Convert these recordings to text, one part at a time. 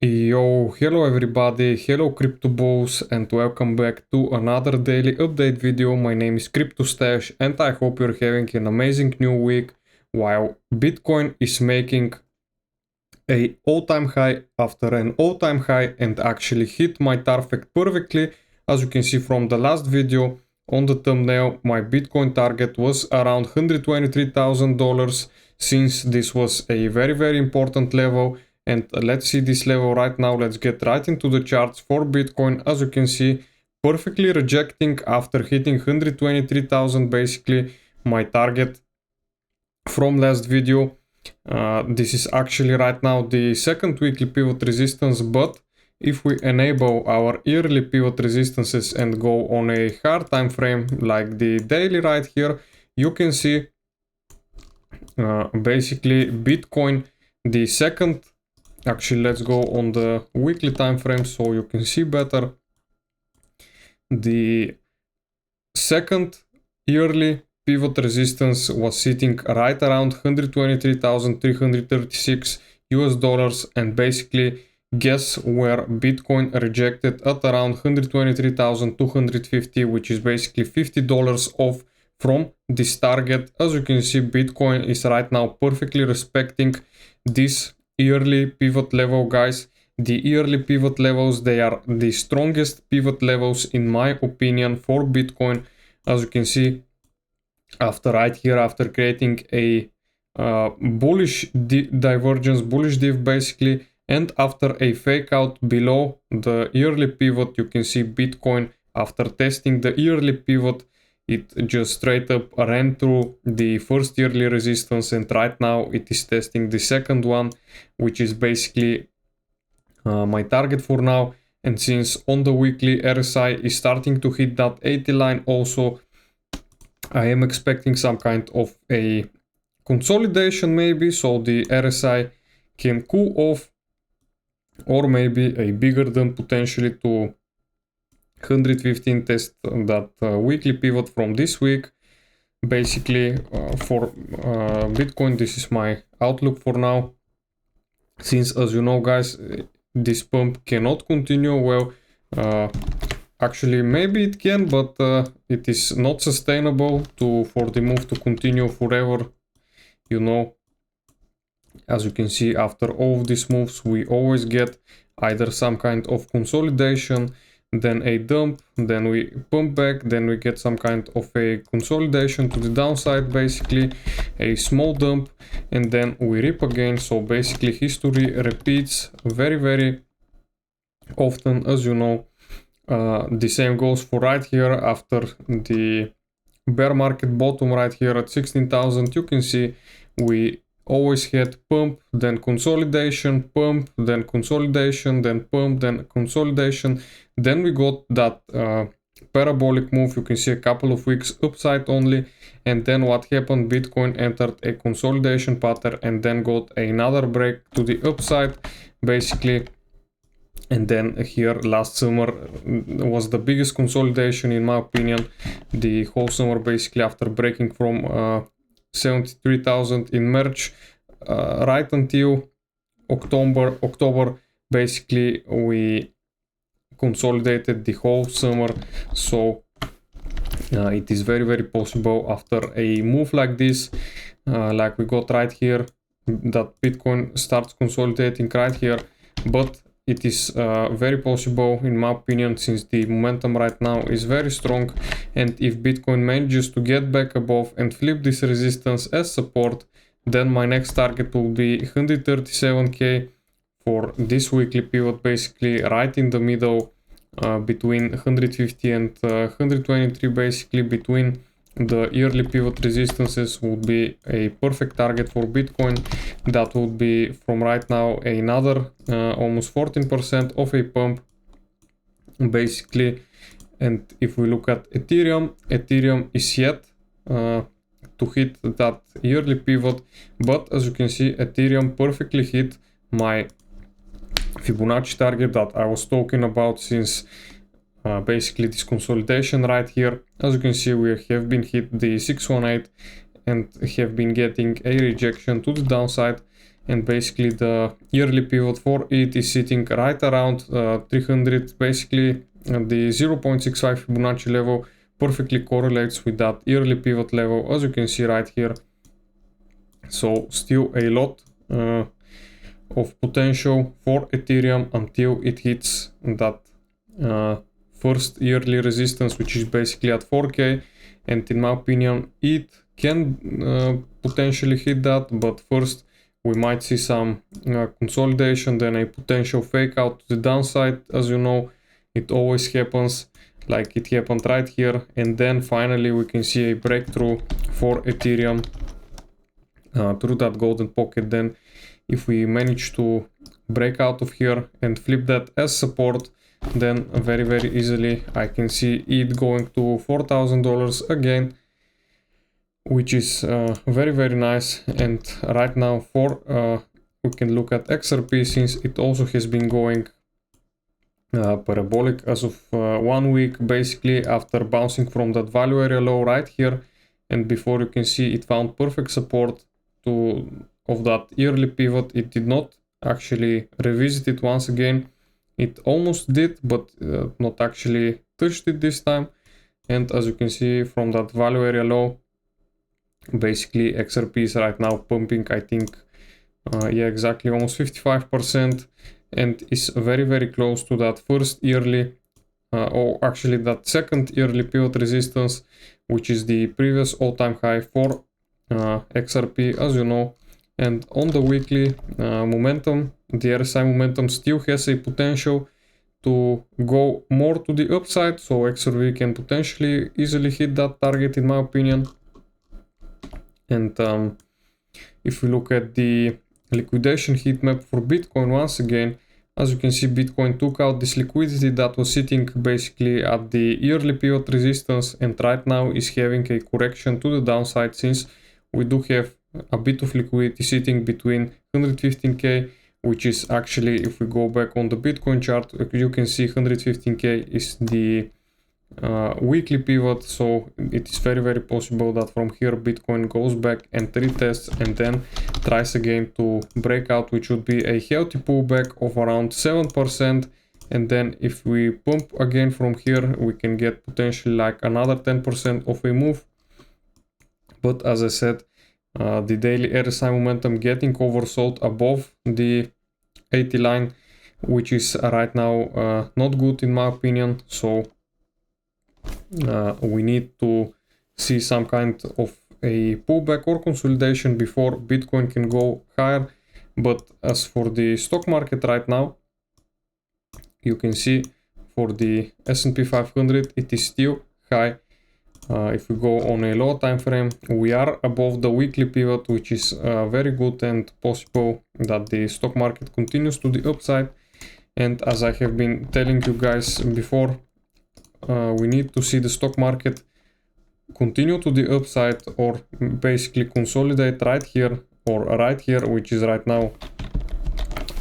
Yo, hello everybody, hello crypto bulls, and welcome back to another daily update video. My name is CryptoStash and I hope you're having an amazing new week while Bitcoin is making a all-time high after an all-time high and actually hit my target perfectly. As you can see from the last video on the thumbnail, my Bitcoin target was around $123,000 since this was a very important level. And let's see this level right now. Let's get right into the charts for Bitcoin. As you can see, perfectly rejecting after hitting 123,000, basically my target from last video. This is actually right now the second weekly pivot resistance, but if we enable our yearly pivot resistances and go on a hard time frame like the daily right here, you can see basically Bitcoin, the second. Actually, let's go on the weekly time frame so you can see better. The second yearly pivot resistance was sitting right around $123,336 and basically guess where Bitcoin rejected at around $123,250, which is basically $50 off from this target. As you can see, Bitcoin is right now perfectly respecting this yearly pivot level, guys. The yearly pivot levels, they are the strongest pivot levels in my opinion for Bitcoin. As you can see, after right here, after creating a bullish divergence, bullish div basically, and after a fake out below the yearly pivot, you can see Bitcoin after testing the yearly pivot, it just straight up ran through the first yearly resistance, and right now it is testing the second one, which is basically my target for now. And since on the weekly RSI is starting to hit that 80 line also, I am expecting some kind of a consolidation maybe, so the RSI can cool off, or maybe a bigger dump potentially to 115, test that weekly pivot from this week. Basically for Bitcoin, this is my outlook for now, since as you know guys, this pump cannot continue. Well, actually maybe it can, but it is not sustainable for the move to continue forever, you know. As you can see, after all of these moves we always get either some kind of consolidation, then a dump, then we pump back, then we get some kind of a consolidation to the downside, basically a small dump, and then we rip again. So basically history repeats very often, as you know. The same goes for right here after the bear market bottom right here at 16,000. You can see we always had pump, then consolidation, pump, then consolidation, then pump, then consolidation. Then we got that parabolic move. You can see a couple of weeks upside only, and then what happened, Bitcoin entered a consolidation pattern and then got another break to the upside basically. And then here last summer was the biggest consolidation in my opinion, the whole summer basically, after breaking from 73,000 in March right until October basically we consolidated the whole summer. So it is very possible after a move like this, like we got right here, that Bitcoin starts consolidating right here. But it is very possible in my opinion, since the momentum right now is very strong, and if Bitcoin manages to get back above and flip this resistance as support, then my next target will be 137k for this weekly pivot, basically right in the middle, between 150 and 123, basically between the yearly pivot resistances would be a perfect target for Bitcoin. That would be from right now another almost 14% of a pump basically. And if we look at Ethereum is yet to hit that yearly pivot, but as you can see, Ethereum perfectly hit my Fibonacci target that I was talking about since basically this consolidation right here. As you can see, we have been hit the 618 and have been getting a rejection to the downside, and basically the yearly pivot for it is sitting right around 300. Basically the 0.65 Fibonacci level perfectly correlates with that yearly pivot level, as you can see right here. So still a lot of potential for Ethereum until it hits that first yearly resistance, which is basically at 4k, and in my opinion it can potentially hit that, but first we might see some consolidation, then a potential fake out to the downside. As you know, it always happens, like it happened right here, and then finally we can see a breakthrough for Ethereum through that golden pocket. Then if we manage to break out of here and flip that as support, then very easily I can see it going to $4,000 again, which is very nice. And right now for we can look at XRP, since it also has been going parabolic as of 1 week, basically after bouncing from that value area low right here, and before you can see it found perfect support of that yearly pivot. It did not actually revisit it once again. It almost did, but not actually touched it this time. And as you can see from that value area low, basically XRP is right now pumping, I think, yeah, exactly almost 55%, and is very close to that first yearly, or actually that second yearly pivot resistance, which is the previous all-time high for XRP, as you know. And on the weekly momentum, the RSI momentum still has a potential to go more to the upside, so XRP can potentially easily hit that target in my opinion. And if we look at the liquidation heat map for Bitcoin once again, as you can see, Bitcoin took out this liquidity that was sitting basically at the yearly pivot resistance, and right now is having a correction to the downside, since we do have a bit of liquidity sitting between 115k, which is actually, if we go back on the Bitcoin chart, you can see 115k is the weekly pivot. So it is very possible that from here Bitcoin goes back and retests and then tries again to break out, which would be a healthy pullback of around 7%. And then if we pump again from here, we can get potentially like another 10% of a move. But as I said, the daily RSI momentum getting oversold above the 80 line, which is right now not good in my opinion. So we need to see some kind of a pullback or consolidation before Bitcoin can go higher. But as for the stock market right now, you can see for the S&P 500 it is still high. If we go on a low time frame, we are above the weekly pivot, which is very good, and possible that the stock market continues to the upside. And as I have been telling you guys before, we need to see the stock market continue to the upside, or basically consolidate right here or right here, which is right now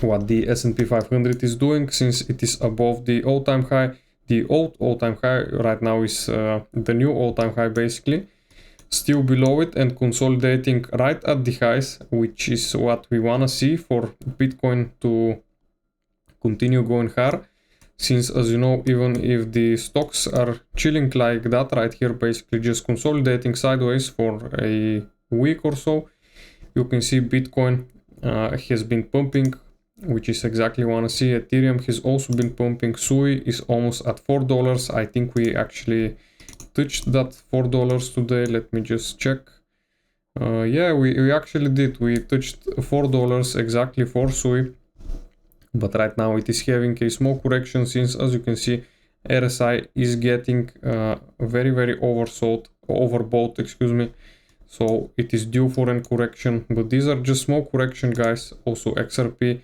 what the S&P 500 is doing, since it is above the all-time high. The old all-time high right now is the new all-time high, basically still below it and consolidating right at the highs, which is what we want to see for Bitcoin to continue going higher. Since, as you know, even if the stocks are chilling like that right here, basically just consolidating sideways for a week or so, you can see Bitcoin has been pumping, which is exactly what I want to see. Ethereum has also been pumping. SUI is almost at $4. I think we actually touched that $4 today. Let me just check. Yeah, we actually did. We touched $4 exactly for SUI. But right now it is having a small correction, since, as you can see, RSI is getting very overbought, excuse me. So it is due for a correction, but these are just small correction, guys. Also XRP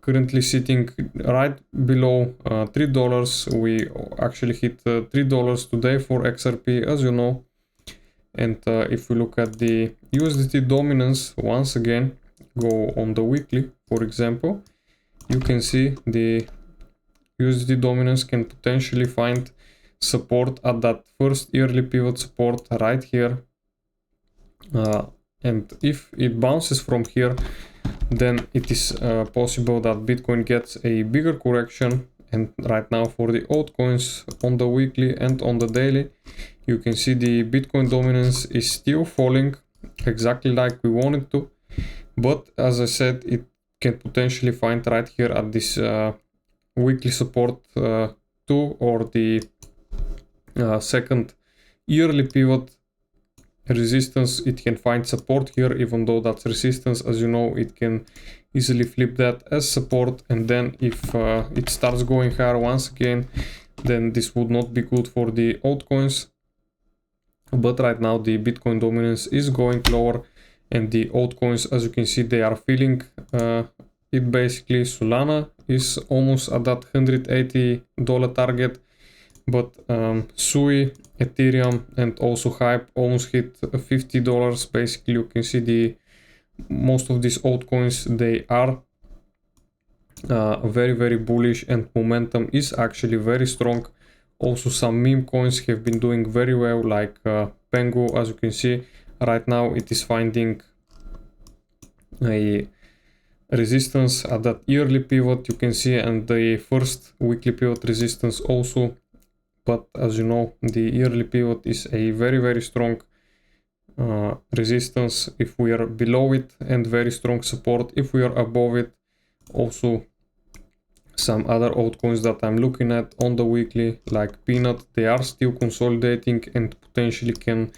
currently sitting right below $3. We actually hit $3 today for XRP, as you know. And if we look at the USDT dominance once again, go on the weekly, for example, you can see the USDT dominance can potentially find support at that first yearly pivot support right here. And if it bounces from here, then it is possible that Bitcoin gets a bigger correction. And right now for the altcoins on the weekly and on the daily, you can see the Bitcoin dominance is still falling exactly like we want it to. But as I said, it can potentially find right here at this weekly support 2 or the second yearly pivot resistance. It can find support here, even though that's resistance. As you know, it can easily flip that as support, and then if it starts going higher once again, then this would not be good for the altcoins. But right now the Bitcoin dominance is going lower, and the altcoins, as you can see, they are feeling it. Basically Solana is almost at that $180 target, but Sui, Ethereum, and also Hype almost hit $50. Basically you can see the most of these altcoins, they are very bullish, and momentum is actually very strong. Also some meme coins have been doing very well, like Pengu. As you can see right now, it is finding a resistance at that yearly pivot, you can see, and the first weekly pivot resistance also. But as you know, the yearly pivot is a very strong resistance if we are below it, and very strong support if we are above it. Also some other altcoins that I'm looking at on the weekly, like Peanut, they are still consolidating and potentially can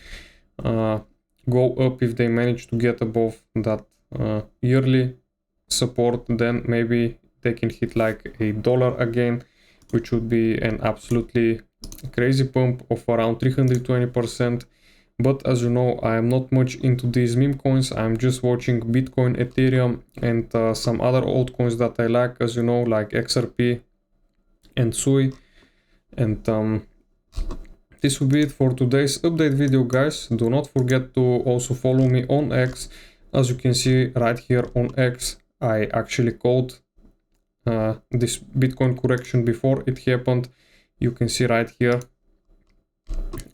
go up if they manage to get above that yearly support. Then maybe they can hit like $1 again, which would be an absolutely crazy pump of around 320%. But as you know, I am not much into these meme coins. I'm just watching Bitcoin, Ethereum, and some other altcoins that I like, as you know, like XRP and Sui. And this will be it for today's update video, guys. Do not forget to also follow me on X. As you can see right here on X, I actually called this Bitcoin correction before it happened. You can see right here.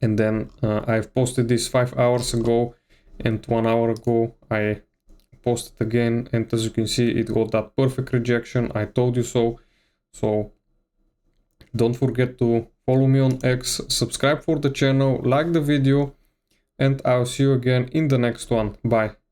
And then I've posted this 5 hours ago, and 1 hour ago I posted again, and as you can see, it got that perfect rejection. I told you so. So don't forget to follow me on X, subscribe for the channel, like the video, and I'll see you again in the next one. Bye.